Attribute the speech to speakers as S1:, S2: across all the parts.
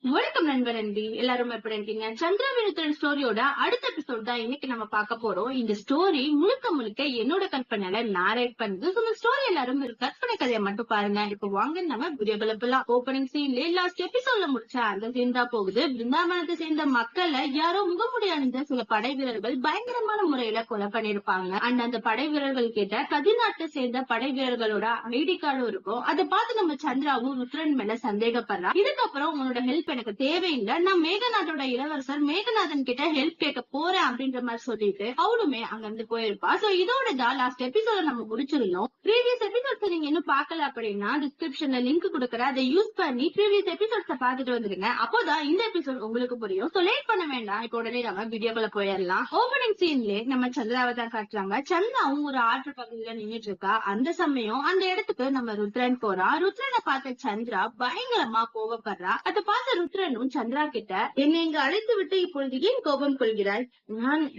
S1: வணக்கம் நண்பர் அன்பி, எல்லாரும் எப்படி இருக்கீங்க? சந்திரா வினுத்தன் ஸ்டோரியோட அடுத்த எபிசோட் தான் இன்னைக்கு நம்ம பார்க்க போறோம். இந்த ஸ்டோரி முழுக்க முழுக்க என்னோட கற்பனையில நாரேட் பண்ணுது. இந்த ஸ்டோரி எல்லாரும் ஒரு கற்பனை கதையை மட்டும் பாருங்க. இப்போ வாங்க நம்ம வீடியோக்குள்ள போலாம். ஓப்பனிங் சீன்ல லாஸ்ட் எபிசோட்ல முடிச்ச அந்த சீன் தான் போகுது. பிருந்தாவனத்தை சேர்ந்த மக்களை யாரோ முகமுடியாத சில படை வீரர்கள் பயங்கரமான முறையில கொலை பண்ணிருப்பாங்க. அந்த படை வீரர்கள் கிட்ட கதிர்நாட்டை சேர்ந்த படை வீரர்களோட ஐடி கார்டும் இருக்கும். அதை பார்த்து நம்ம சந்திராவும் ருத்ரன் மேல சந்தேகப்படுறா. இதுக்கப்புறம் உங்களோட ஹெல்ப் எனக்கு தேவையில்லை, நான் மேகநாதோட இளவரசர் மேகநாதன் கிட்ட ஹெல்ப் கேட்க போறேன் அப்படின்ற மாதிரி சொல்லிட்டு அவளுமே அங்க இருந்து போயிருப்பா. சோ இதோட தான் லாஸ்ட் எபிசோட நம்ம முடிச்சிருந்தோம். ப்ரீவியஸ் எபிசோட்ஸ் நீங்க இன்னும் பாக்கல அப்படின்னா டிஸ்கிரிப்ஷன்ல லிங்க் கொடுக்குறேன், அதை யூஸ் பண்ணி ப்ரீவியஸ் எபிசோட்ஸ் பாத்துட்டு வந்துருங்க. அப்போதான் இந்த எபிசோட் உங்களுக்கு புரியும். சோ லேட் பண்ண வேண்டாம், இப்ப உடனே நம்ம வீடியோக்குள்ள போயிடலாம். ஓபனிங் சீன்ல நம்ம சந்திராவை தான் காட்டுறாங்க. சந்திராவும் ஒரு ஆற்று பகுதியில நின்றுட்டு இருக்கா. அந்த சமயம் அந்த இடத்துக்கு நம்ம ருத்ரன் போறான். ருத்ரனை பார்த்த சந்திரா பயங்கரமா கோபப்படுறா. அதை பார்த்த ருத்ரனும் சந்திரா கிட்ட, என்னை இங்கு அழைத்து விட்டு இப்பொழுது ஏன் கோபம் கொள்கிறாய்?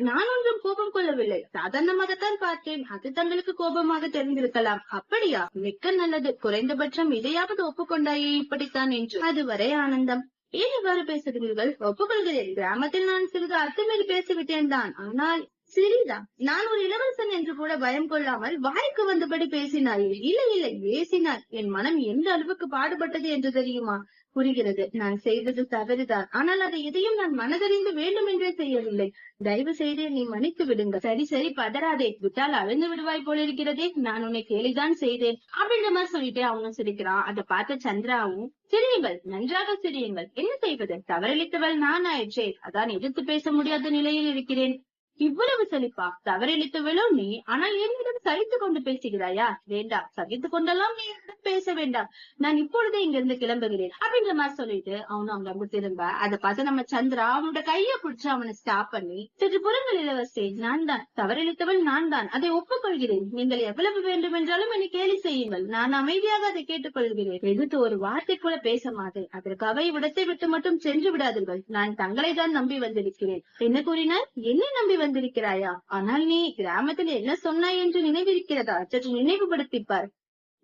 S1: நான் ஒன்றும் கோபம் கொள்ளவில்லை, சாதாரணமாகத்தான் பார்த்தேன். அது தங்களுக்கு கோபமாக தெரிந்திருக்கலாம். அப்படியா? மிக்க நல்லது, குறைந்தபட்சம் இதையாவது ஒப்புக்கொண்டாயே இப்படித்தான் என்று. அதுவரை ஆனந்தம். ஏன் இவ்வாறு பேசுகிறீர்கள்? ஒப்புக்கொள்கிறேன், கிராமத்தில் நான் சிறிது அத்துமீறி பேசிவிட்டேன் தான். ஆனால் சிறிதா? நான் ஒரு இளவரசன் என்று கூட பயம் கொள்ளாமல் வாய்க்கு வந்தபடி பேசினாயே. இல்லை இல்லை, பேசினார். என் மனம் எந்த அளவுக்கு பாடுபட்டது என்று தெரியுமா? புரிகிறது, நான் செய்தது தவறுதான். ஆனால் அதை எதையும் நான் மனதறிந்து வேண்டும் என்றே செய்யவில்லை. தயவு செய்து நீ மன்னித்து விடுங்க. சரி சரி, பதறாதே, விட்டால் அழுந்து விடுவாய் போல இருக்கிறதே. நான் உன்னை கேலிதான் செய்தேன் அப்படின்ற மாதிரி சொல்லிட்டு அவனும் சிரிக்கிறான். அதை பார்த்த சந்திராவும், சிரியுங்கள், நன்றாக சிரியுங்கள். என்ன செய்வது, தவறளித்தவள் நான் ஆயிற்றே, அதான் எதிர்த்து பேச முடியாத நிலையில் இருக்கிறேன். இவ்வளவு செழிப்பா? தவறளித்தவளோ நீ, ஆனால் என்னிடம் சகித்துக் கொண்டு பேசுகிறாயா? வேண்டாம், சகித்துக் கொண்டெல்லாம் நீ என்னிடம் பேச வேண்டாம். நான் இப்பொழுதே இங்கிருந்து கிளம்புகிறேன் அப்படின்ற மாதிரி சொல்லிட்டு அவனும் அங்க இருந்து திரும்ப. அதை பார்த்து நம்ம சந்திரா அவனோட கையை பிடிச்சு அவனை ஸ்டாப் பண்ணி, சற்று புறங்கள் இளவரசே, நான் தான் தவறளித்தவள், நான் தான், அதை ஒப்புக்கொள்கிறேன். நீங்கள் எவ்வளவு வேண்டும் என்றாலும் என்னை கேலி செய்யுங்கள், நான் அமைதியாக அதை கேட்டுக்கொள்கிறேன். எதிர்த்து ஒரு வார்த்தை கூட பேச மாட்டேன். அதற்காக இவ்விடத்தை விட்டு மட்டும் சென்று விடாதீர்கள். நான் தங்களை தான் நம்பி வந்திருக்கிறேன். என்ன கூறினார்? என்னை நம்பி வந்திருக்கிறாயா? ஆனால் நீ கிராமத்தில் என்ன சொன்னாய் என்று நினைவிருக்கிறதா? சற்று நினைவுபடுத்திப்பார்.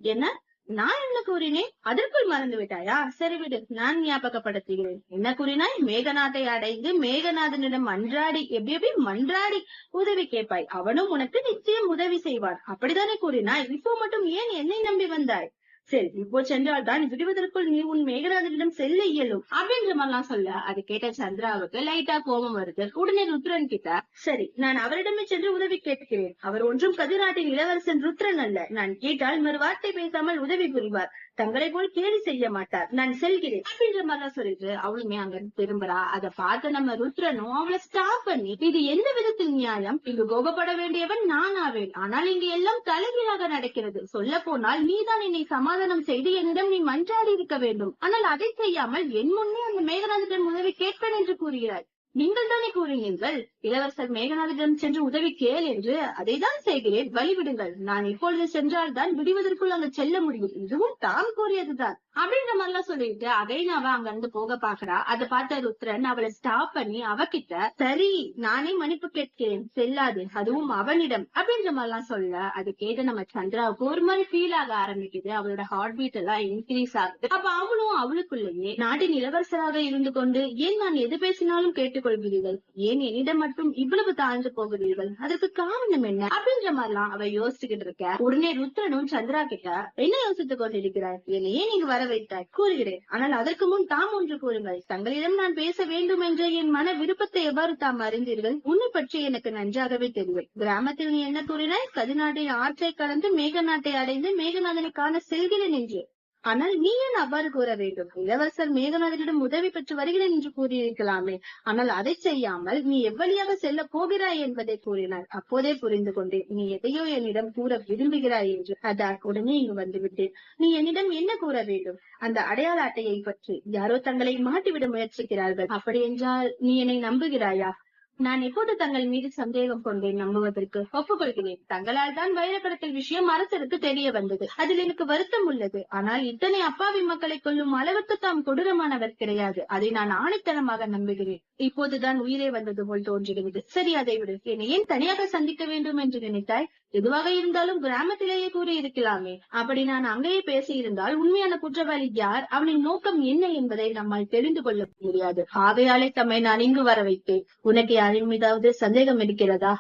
S1: என்ன? நான் என்ன கூறினேன்? அதற்குள் மறந்து விட்டாயா? சரி விடு, நான் ஞாபகப்படுத்துகிறேன். என்ன கூறினாய்? மேகநாதை அடைந்து மேகநாதனிடம் மன்றாடி மன்றாடி உதவி கேட்பாய், அவனும் உனக்கு நிச்சயம் உதவி செய்வான், அப்படித்தானே கூறினாய்? இப்போ மட்டும் ஏன் என்னை நம்பி வந்தாய்? சரி, இப்போ சென்றால் தான் விடுவதற்குள் நீ உன் மேகநாதனிடம் செல்ல இயலும் அப்படின்ற மாதிரிலாம் சொல்ல, அது கேட்ட சந்திராவுக்கு லைட்டா கோபம் வருது. உடனே ருத்ரன் கிட்ட, சரி, நான் அவரிடமே சென்று உதவி கேட்கிறேன். அவர் ஒன்றும் கதிர்நாட்டின் இளவரசன் ருத்ரன் அல்ல. நான் கேட்டால் மறு வார்த்தை பேசாமல் உதவி புரிவார். தங்களை போல் கேலி செய்ய மாட்டார். நான் செல்கிறேன் அப்படின்ற மாதிரிலாம் சொல்லிட்டு அவளுமே அங்க திரும்புறா. அதை பார்த்து நம்ம ருத்ரனும் அவளை ஸ்டாப் பண்ணி, இது எந்த விதத்தில் நியாயம்? இங்கு கோபப்பட வேண்டியவன் நான் ஆவேன், ஆனால் இங்கு எல்லாம் தலைகீழாக நடக்கிறது. சொல்ல போனால் நீதான் என்னை சமாதானம் செய்து என்னிடம் நீ மன்றாடி இருக்க வேண்டும். ஆனால் அதை செய்யாமல் என் முன்னே அந்த மேகநாதனிடம் உதவி கேட்பேன் என்று கூறுகிறாய். நீங்கள் தானே கூறினீர்கள் இளவரசர் மேகநாதனிடம் சென்று உதவி கேள் என்று. அதை தான் செய்கிறேன், வழிவிடுங்கள். நான் இப்பொழுது சென்றால் தான் விடுவதற்குள் அங்க செல்ல முடியும். இதுவும் தாம் கூறியதுதான் அப்படின்ற மாதிரிலாம் சொல்லிட்டு அகைனாவ அங்க இருந்து போக பாக்குறா. அதை பார்த்த ருத்ரன் அவளை ஸ்டாப் பண்ணி அவகிட்ட, சரி, நானே மன்னிப்பு கேட்கிறேன், செல்லாது, அதுவும் அவனிடம் அப்படின்ற மாதிரிலாம் சொல்ல, அது கேட்டு நம்ம சந்திராவுக்கு ஒரு மாதிரி ஃபீல் ஆக ஆரம்பிக்குது. அவளோட ஹார்ட் பீட் எல்லாம் இன்க்ரீஸ் ஆகுது. அப்ப அவளும் அவளுக்குள்ளேயே, நாட்டின் இளவரசராக இருந்து கொண்டு ஏன் நான் எது பேசினாலும் கேட்டுக்கொள்கிறீர்கள்? ஏன் என்னிடம் மட்டும் இவ்வளவு தாழ்ந்து போகிறீர்கள்? அதற்கு காரணம் என்ன அப்படின்ற மாதிரிலாம் அவ யோசிச்சுக்கிட்டு இருக்க. உடனே ருத்ரனும் சந்திரா கிட்ட, என்ன யோசித்துக் கொண்டிருக்கிறார்? என்னையே நீங்க வர வைத்தாய், கூறுகிறேன். ஆனால் அதற்கு முன் தாம் ஒன்று கூறுங்கள். தங்களிடம் நான் பேச வேண்டும் என்ற என் மன விருப்பத்தை எவ்வாறு தாம் அறிந்தீர்கள்? உன்னை பற்றி எனக்கு நன்றாகவே தெரியும். கிராமத்தில் நீ என்ன கூறினாய்? கதிர்நாட்டின் ஆற்றை கடந்து மேகநாட்டை அடைந்து மேகநாதனை காண செல்கிறேன் என்று. ஆனால் நீ ஏன் அவ்வாறு கூற வேண்டும்? இளவரசர் மேகநாதனிடம் உதவி பெற்று வருகிறேன் என்று கூறியிருக்கலாமே. ஆனால் அதை செய்யாமல் நீ எவ்வளியாக செல்ல போகிறாய் என்பதை கூறினார். அப்போதே புரிந்து கொண்டேன் நீ எதையோ என்னிடம் கூற விரும்புகிறாய் என்று. அதான் உடனே இங்கு வந்துவிட்டேன். நீ என்னிடம் என்ன கூற வேண்டும்? அந்த அடையாள அட்டையை பற்றி. யாரோ தங்களை மாட்டிவிட முயற்சிக்கிறார்கள். அப்படி என்றால் நீ என்னை நம்புகிறாயா? நான் எப்போது தங்கள் மீது சந்தேகம் கொண்டேன் நம்புவதற்கு? ஒப்புக்கொள்கிறேன், தங்களால் தான் வைரக்கடத்தல் விஷயம் அரசருக்கு தெரிய வந்தது. அதில் எனக்கு வருத்தம் உள்ளது. ஆனால் இத்தனை அப்பாவி மக்களை கொல்லும் அளவுக்கு தாம் கொடூரமானவர் கிடையாது. அதை நான் ஆணித்தனமாக நம்புகிறேன். இப்போதுதான் உயிரே வந்தது போல் தோன்றுகிறது. சரி, அதை விடு. என்னை ஏன் தனியாக சந்திக்க வேண்டும் என்று நினைத்தாய்? எதுவாக இருந்தாலும் கிராமத்திலேயே கூறியிருக்கலாமே. அப்படி நான் அங்கேயே பேசியிருந்தால் உண்மையான குற்றவாளி யார், அவனின் நோக்கம் என்ன என்பதை நம்மால் தெரிந்து கொள்ள முடியாது. ஆகையாலே தம்மை நான் இங்கு வர வைத்தேன். உனக்கு யாரின் மீதாவது சந்தேகம் இருக்கிறதா?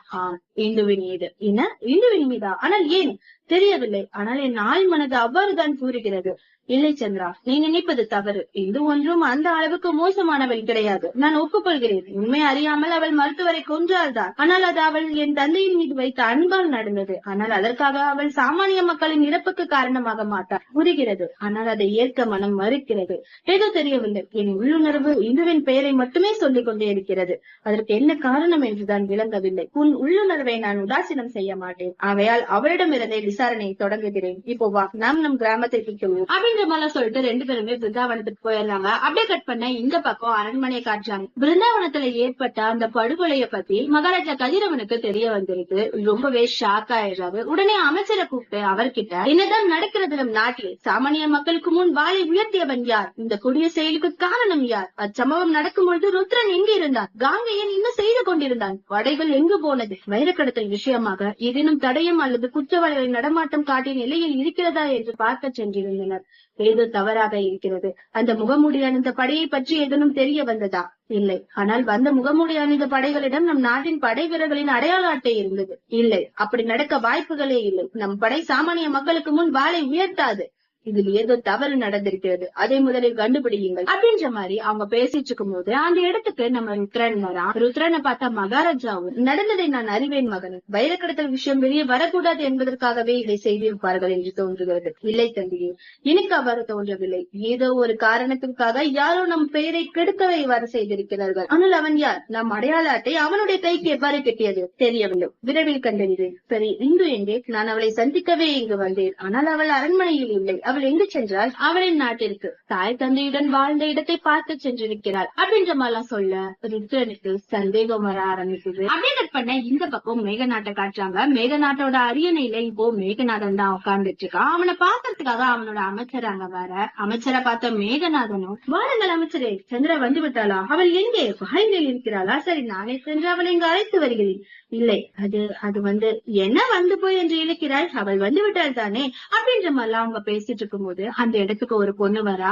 S1: இந்துவின் மீது. என்ன, இந்துவின் மீதா? ஆனால் ஏன் தெரியவில்லை. ஆனால் என் ஆள் மனது அவ்வாறுதான் கூறுகிறது. இல்லை சந்திரா, நீ நினைப்பது தவறு. இந்து ஒன்றும் அந்த அளவுக்கு மோசமானவள் கிடையாது. நான் ஒப்புக்கொள்கிறேன். உண்மை அறியாமல் அவள் மருத்துவரை கொன்றால்தான். ஆனால் அது அவள் என் தந்தையின் மீது வைத்த அன்பால் நடந்தது. ஆனால் அதற்காக அவள் சாமானிய மக்களின் இறப்புக்கு காரணமாக மாட்டார். புரிகிறது. ஆனால் அதை ஏற்க மனம் மறுக்கிறது. ஏதோ தெரியவில்லை. என் உள்ளுணர்வு இந்துவின் பெயரை மட்டுமே சொல்லிக் கொண்டே இருக்கிறது. அதற்கு என்ன காரணம் என்றுதான் விளங்கவில்லை. உன் உள்ளுணர்வை நான் உதாசீனம் செய்ய மாட்டேன். ஆகையால் அவளிடமிருந்தே விசாரணையை தொடங்குகிறேன். இப்போ வா, நாம் நம் கிராமத்திற்கு செல்வோம் அப்படின்ற மாதிரி சொல்லிட்டு 2 பேருமே பிருந்தாவனத்துக்கு போயிடுறாங்க. அப்படியே கட் பண்ண இந்த பக்கம் அரண்மனையை காட்டுறாங்க. பிருந்தாவனத்துல ஏற்பட்ட அந்த படுகொலைய பத்தி மகாராஜா கதிரவனுக்கு தெரிய வந்திருக்கு. ரொம்பவே ஷாக் ஆயிடுறாரு. உடனே அமைச்சரை கூப்பிட்டு அவர்கிட்ட, என்னதான் நடக்கிறது நம் நாட்டில்? சாமானிய மக்களுக்கு முன் வாளை உயர்த்தியவன் யார்? இந்த கொடிய செயலுக்கு காரணம் யார்? அச்சம்பவம் நடக்கும் பொழுது ருத்ரன் எங்கு இருந்தான்? காங்கையன் என்ன செய்து கொண்டிருந்தான்? படைகள் எங்கு போனது? வைரக்கடத்தல் விஷயமாக ஏதேனும் தடயம் அல்லது குற்றவாளிகளின் நடமாட்டம் காட்டிய நிலையில் இருக்கிறதா என்று பார்க்க சென்றிருந்தனர். ஏதோ தவறாக இருக்கிறது. அந்த முகமூடி அணிந்த படையை பற்றி ஏதேனும் தெரிய வந்ததா? இல்லை. ஆனால் வந்த முகமூடி அணிந்த படைகளிடம் நம் நாட்டின் படை வீரர்களின் அடையாள அட்டை இருந்தது. இல்லை, அப்படி நடக்க வாய்ப்புகளே இல்லை. நம் படை சாமானிய மக்களுக்கு முன் வாளை உயர்த்தாது. இதில் ஏதோ தவறு நடந்திருக்கிறது. அதை முதலில் கண்டுபிடியுங்கள் அப்படின்ற மாதிரி அவங்க பேசிட்டு இருக்கும் போது அந்த இடத்துக்கு நம்ம ருத்ரன் வரான். ருத்ரனை பார்த்தா மகாராஜாவும், நடந்ததை நான் அறிவேன் மகன். வைரக்கடத்தல் விஷயம் வெளியே வரக்கூடாது என்பதற்காகவே இதை செய்திருப்பார்கள் என்று தோன்றுகிறது. இல்லை தம்பியே, எனக்கு அவ்வாறு தோன்றவில்லை. ஏதோ ஒரு காரணத்திற்காக யாரோ நம் பெயரை கெடுக்கவே இவ்வாறு செய்திருக்கிறார்கள். ஆனால் அவன் யார்? நம் அடையாள அட்டை அவனுடைய கைக்கு எவ்வாறு கிட்டியது? தெரியவில்லை. விரைவில் கண்டறிந்தேன். சரி, இந்து எங்கே? நான் அவளை சந்திக்கவே இங்கு வந்தேன். ஆனால் அவள் அரண்மனையில் இல்லை. அவள் எங்கு சென்றால்? அவளின் நாட்டிற்கு. தாய் தந்தையுடன் வாழ்ந்த இடத்தை பார்த்து சென்றிருக்கிறாள் அப்படின்ற மாதிரிலாம் சொல்ல ருத்ரனுக்கு சந்தேகம் வர ஆரம்பிக்குது. அப்படியே கட் பண்ண இந்த பக்கம் மேகநாட்டை காட்டுறாங்க. மேகநாட்டோட அரியணையில இப்போ மேகநாதன் தான் உட்கார்ந்துட்டு இருக்கான். அவனை பாக்கிறதுக்காக அவனோட அமைச்சர் அங்க வர, அமைச்சரை பார்த்த மேகநாதனும், வாருங்கள் அமைச்சரே, சந்திரா வந்து விட்டாளா? அவள் எங்கே? வாயிலில் இருக்கிறாளா? சரி, நானே சென்று அவளை இங்கு அழைத்து வருகிறேன். இல்லை, அது வந்து என்ன வந்து போய் என்று இழுக்கிறாள்? அவள் வந்து விட்டாள் தானே அப்படின்ற மாதிரிலாம் அவங்க பேசிட்டு இருக்கும் போது அந்த இடத்துக்கு ஒரு பொண்ணு வரா.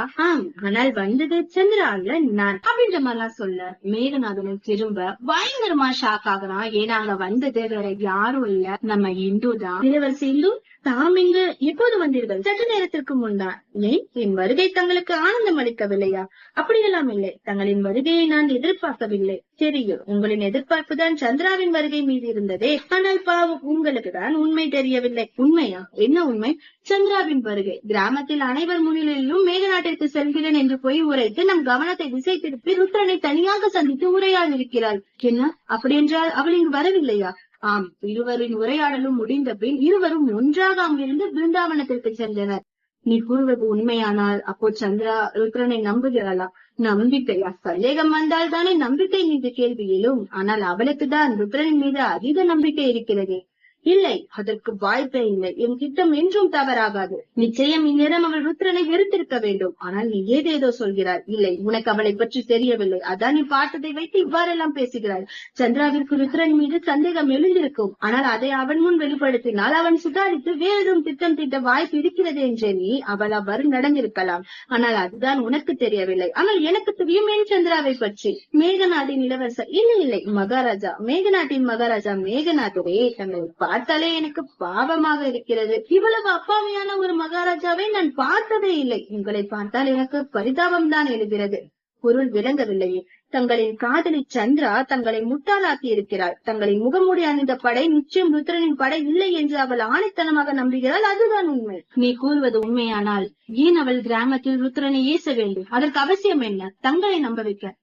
S1: ஆனால் வந்தது சந்திரா அல்ல, நான் அப்படின்ற மாதிரிலாம் சொல்ல மேகநாதனும் திரும்ப பயங்கரமா ஷாக் ஆகுறான். ஏன்னா அங்க வந்தது வேற யாரும் இல்ல, நம்ம இந்து தான். இளவரசி இந்து, தாம் இங்கு எப்போது வந்தீர்கள்? சற்று நேரத்திற்கு முன்தான். ஏன் என் வருகை தங்களுக்கு ஆனந்தம் அளிக்கவில்லையா? அப்படியெல்லாம் இல்லை. தங்களின் வருகையை நான் எதிர்பார்க்கவில்லை. தெரியும், உங்களின் எதிர்பார்ப்பு தான் சந்திராவின் வருகை மீது இருந்ததே. ஆனால் பாவம், உங்களுக்கு தான் உண்மை தெரியவில்லை. உண்மையா? என்ன உண்மை? சந்திராவின் வருகை. கிராமத்தில் அனைவர் முன்னிலையிலும் மேகநாட்டிற்கு செல்கிறேன் என்று போய் உரைத்து நம் கவனத்தை திசை திருப்பி ருத்ரனை தனியாக சந்தித்து உரையாடி இருக்கிறாள். என்ன, அப்படி என்றால் அவள் இங்கு வரவில்லையா? ஆம், இருவரின் உரையாடலும் முடிந்த பின் இருவரும் ஒன்றாக அங்கிருந்து பிருந்தாவனத்திற்கு சென்றனர். நீ கூறுவது உண்மையானால் அப்போ சந்திரா ருத்ரனை நம்புகிறாளா? நம்பிக்கையா? சந்தேகம் வந்தால் தானே நம்பிக்கை மீது கேள்வி எழும். ஆனால் அவளுக்கு தான் ருத்ரனின் மீது அதிக நம்பிக்கை இருக்கிறது. இல்லை, அதற்கு வாய்ப்பே இல்லை. என் திட்டம் என்றும் தவறாகாது. நிச்சயம் இந்நேரம் அவள் ருத்ரனை வெறுத்திருக்க வேண்டும். ஆனால் நீ ஏதேதோ சொல்கிறாய். இல்லை, உனக்கு அவளை பற்றி தெரியவில்லை. அதான் நீ பார்த்ததை வைத்து இவ்வாறெல்லாம் பேசுகிறாய். சந்திராவிற்கு ருத்ரன் மீது சந்தேகம் எழுந்திருக்கும். ஆனால் அதை அவன் முன் வெளிப்படுத்தினால் அவன் சுதாரித்து வேறெதும் திட்டம் தீட்ட வாய்ப்பு இருக்கிறது என்றே நீ அவள் அவ்வாறு நடந்திருக்கலாம். ஆனால் அதுதான் உனக்கு தெரியவில்லை. ஆனால் எனக்கு தெரியும் என் சந்திராவை பற்றி. மேகநாட்டின் இளவரசர் இல்லை, மகாராஜா, மேகநாட்டின் மகாராஜா மேகநாதரே, தங்களை பார்த்தாலே எனக்கு பாவமாக இருக்கிறது. இவ்வளவு அப்பாவியான ஒரு மகாராஜாவை நான் பார்த்ததே இல்லை. உங்களை பார்த்தால் எனக்கு பரிதாபம் தான் எழுகிறது. பொருள் விளங்கவில்லையே. தங்களின் காதலி சந்திரா தங்களை முட்டாளாக்கி இருக்கிறாள். தங்களின் முகமூடி அணிந்த படை நிச்சயம் ருத்ரனின் படை இல்லை என்று அவள் ஆணைத்தனமாக நம்புகிறாள். அதுதான் உண்மை. நீ கூறுவது உண்மையானால் ஏன் அவள் கிராமத்தில் ருத்ரனை ஏச வேண்டும்? அதற்கு அவசியம் என்ன? தங்களை நம்ப வைக்க.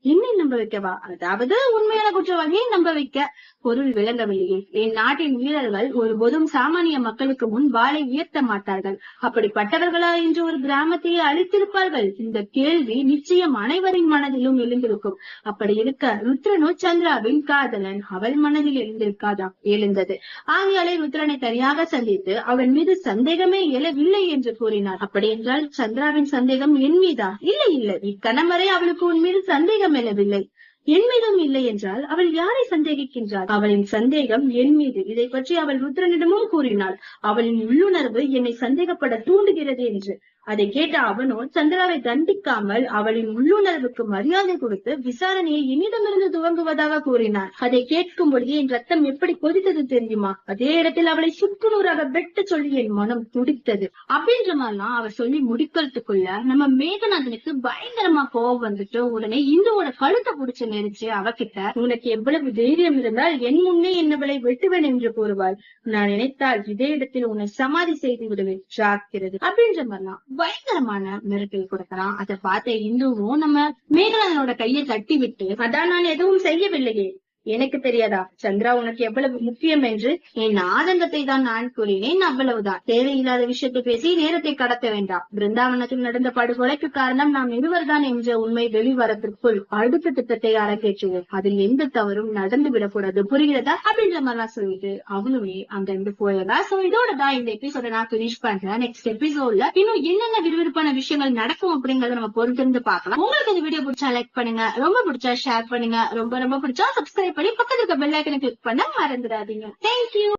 S1: என்னை நம்ப வைக்கவா? அதாவது உண்மையான குற்றவாளியை நம்ப வைக்க. பொருள் விளங்கவில்லையே. என் நாட்டின் வீரர்கள் ஒருபோதும் சாமானிய மக்களுக்கு முன் வாளை உயர்த்த மாட்டார்கள். அப்படிப்பட்டவர்களா என்று ஒரு கிராமத்தையே அழித்திருப்பார்கள்? இந்த கேள்வி நிச்சயம் அனைவரின் மனதிலும் எழுந்திருக்கும். அப்படி இருக்க ருத்ரனோ சந்திராவின் காதலன். அவள் மனதில் எழுந்திருக்காதா? எழுந்தது. ஆகையாலே ருத்ரனை தனியாக சந்தித்து அவன் மீது சந்தேகமே எழவில்லை என்று கூறினார். அப்படி என்றால் சந்திராவின் சந்தேகம் என் மீதா? இல்லை, இக்கணம் வரை அவளுக்கு உன் மீது சந்தேகம் எழவில்லை. என் மீதும் இல்லை என்றால் அவள் யாரை சந்தேகிக்கின்றாள்? அவளின் சந்தேகம் என் மீது. இதை பற்றி அவள் ருத்ரனிடமும் கூறினாள். அவளின் உள்ளுணர்வு என்னை சந்தேகப்பட தூண்டுகிறது என்று. அதை கேட்ட அவனோ சந்திராவை தண்டிக்காமல் அவளின் உள்ளுணர்வுக்கு மரியாதை கொடுத்து விசாரணையை என்னிடமிருந்து துவங்குவதாக கூறினார். அதை கேட்கும் பொழுது என் ரத்தம் எப்படி கொதித்தது தெரியுமா? அதே இடத்தில் அவளை சுக்குநூறாக வெட்ட சொல்லி என் மனம் துடித்தது. அப்படின்ற மாதிரிலாம் அவ சொல்லி முடிக்கிறதுக்குள்ள நம்ம மேகநாதனுக்கு பயங்கரமா கோவம் வந்துட்டு உடனே இந்துவோட கழுத்தை புடிச்சு நெரிச்சு அவகிட்ட, உனக்கு எவ்வளவு தைரியம் இருந்தால் என் முன்னே என்னவளை வெட்டுவேன் என்று கூறுவாள். நான் நினைத்தால் இதே இடத்தில் உன்னை சமாதி செய்து விடுவேன், ஜாக்கிரதை அப்படின்ற மாதிரிலாம் பயங்கரமான மிரட்டல் கொடுக்கறான். அதை பார்த்த இந்துவும் நம்ம மேகநாதனோட கையை தட்டி விட்டு, அதான் நான் எதுவும் செய்யவில்லையே, எனக்கு தெரியாதா சந்திரா உனக்கு எவ்வளவு முக்கியம் என்று? என் ஆதங்கத்தை தான் நான் கூறினேன், அவ்வளவுதான். தேவையில்லாத விஷயத்தை பேசி நேரத்தை கடத்த வேண்டாம். பிருந்தாவனத்தில் நடந்த படுகொலைக்கு காரணம் நாம் இருவர்தான் என்ற உண்மை வெளிவரத்திற்குள் அடுத்த திட்டத்தை அரங்கேற்றுவோம். அதில் எந்த தவறும் நடந்து விடக்கூடாது, புரிகிறதா அப்படின்ற மாதிரிலாம் சொல்லிட்டு அவனுமே அங்க இருந்து போயதா. சோ இதோட தான் இந்த எபிசோட நான் பினிஷ் பண்றேன். நெக்ஸ்ட் எபிசோட்ல இன்னும் என்னென்ன விறுவிறுப்பான விஷயங்கள் நடக்கும் அப்படிங்கறத நம்ம பொறுத்திருந்து பார்க்கலாம். உங்களுக்கு இந்த வீடியோ பிடிச்சா லைக் பண்ணுங்க, ரொம்ப பிடிச்சா ஷேர் பண்ணுங்க, ரொம்ப பிடிச்சா சப்ஸ்கிரைப் பண்ணி பக்கத்துல இருக்க பெல் ஐக்கனை கிளிக் பண்ண மறந்துடாதீங்க. தேங்க்யூ.